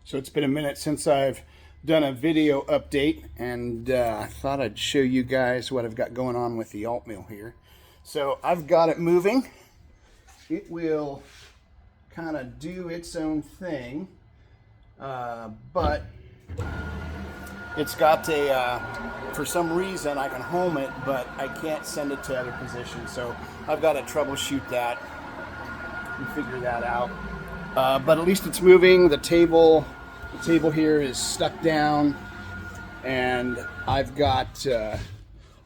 So it's been a minute since I've done a video update, and I thought I'd show you guys what I've got going on with the Altmill here. So I've got it moving. It will kind of do its own thing, but it's got a, for some reason I can home it, but I can't send it to other positions. So I've got to troubleshoot that and figure that out. But at least it's moving. The table here is stuck down, and I've got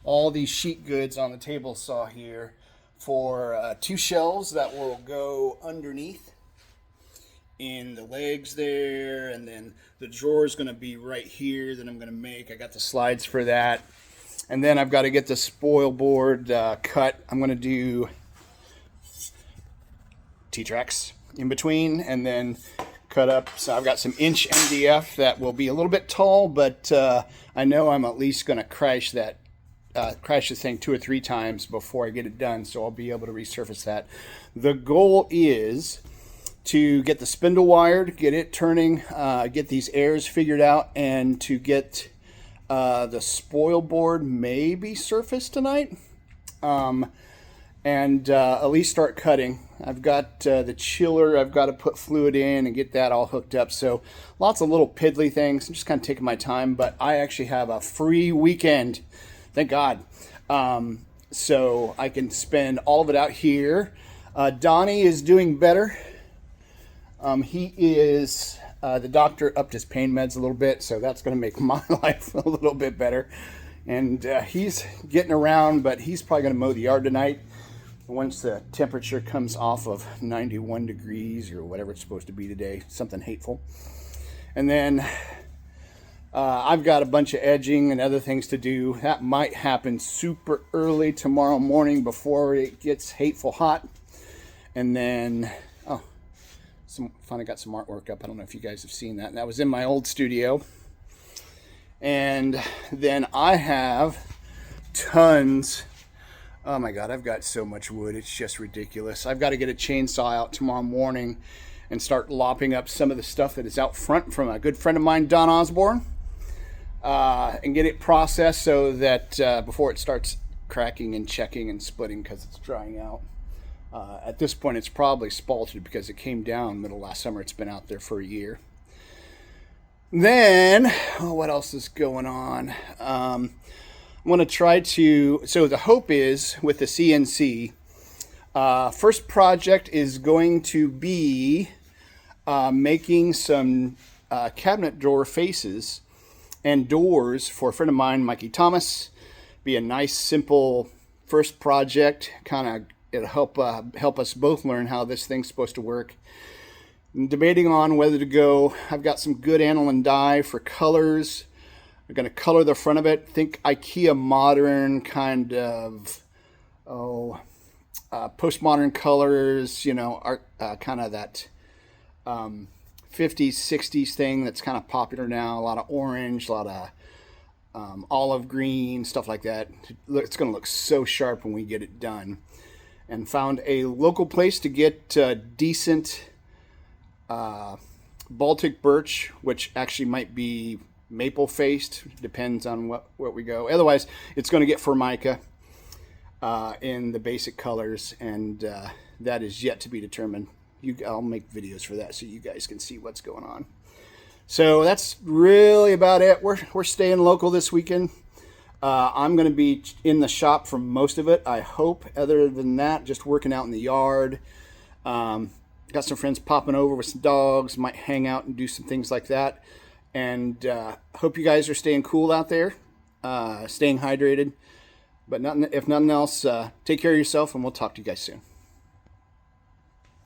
all these sheet goods on the table saw here for 2 shelves that will go underneath in the legs there, and then the drawer is going to be right here that I'm going to make. I got the slides for that, and then I've got to get the spoil board cut. I'm going to do T-tracks in between, and then cut up. So I've got some inch MDF that will be a little bit tall, but I know I'm at least going to crash this thing 2 or 3 times before I get it done, so I'll be able to resurface that. The goal is to get the spindle wired, get it turning, get these airs figured out, and to get the spoil board maybe surfaced tonight, and at least start cutting. I've got the chiller I've got to put fluid in and get that all hooked up. So lots of little piddly things. I'm just kind of taking my time, but I actually have a free weekend. Thank God. So I can spend all of it out here. Donnie is doing better. He is, the doctor upped his pain meds a little bit, so that's going to make my life a little bit better. And he's getting around, but he's probably going to mow the yard tonight once the temperature comes off of 91 degrees or whatever it's supposed to be today, something hateful. And then I've got a bunch of edging and other things to do. That might happen super early tomorrow morning before it gets hateful hot. And then, finally got some artwork up. I don't know if you guys have seen that. That was in my old studio. And then I have tons. Oh my God, I've got so much wood. It's just ridiculous. I've got to get a chainsaw out tomorrow morning and start lopping up some of the stuff that is out front from a good friend of mine, Don Osborne, and get it processed so that before it starts cracking and checking and splitting because it's drying out. At this point, it's probably spalted because it came down middle of last summer. It's been out there for a year. Then, what else is going on? I'm going to try to, so the hope is with the CNC, first project is going to be making some cabinet drawer faces and doors for a friend of mine, Mikey Thomas. Be a nice, simple first project, kind of. It'll help us both learn how this thing's supposed to work. I'm debating on whether to go. I've got some good aniline dye for colors. I'm going to color the front of it. Think IKEA modern kind of postmodern colors. You know, art, kind of that 50s, 60s thing that's kind of popular now. A lot of orange, a lot of olive green, stuff like that. It's going to look so sharp when we get it done. And found a local place to get decent Baltic birch, which actually might be maple faced, depends on what we go. Otherwise, it's going to get Formica in the basic colors, and that is yet to be determined. I'll make videos for that so you guys can see what's going on. So that's really about it. We're staying local this weekend. I'm going to be in the shop for most of it, I hope. Other than that, just working out in the yard. Got some friends popping over with some dogs. Might hang out and do some things like that. And hope you guys are staying cool out there, staying hydrated. But if nothing else, take care of yourself, and we'll talk to you guys soon.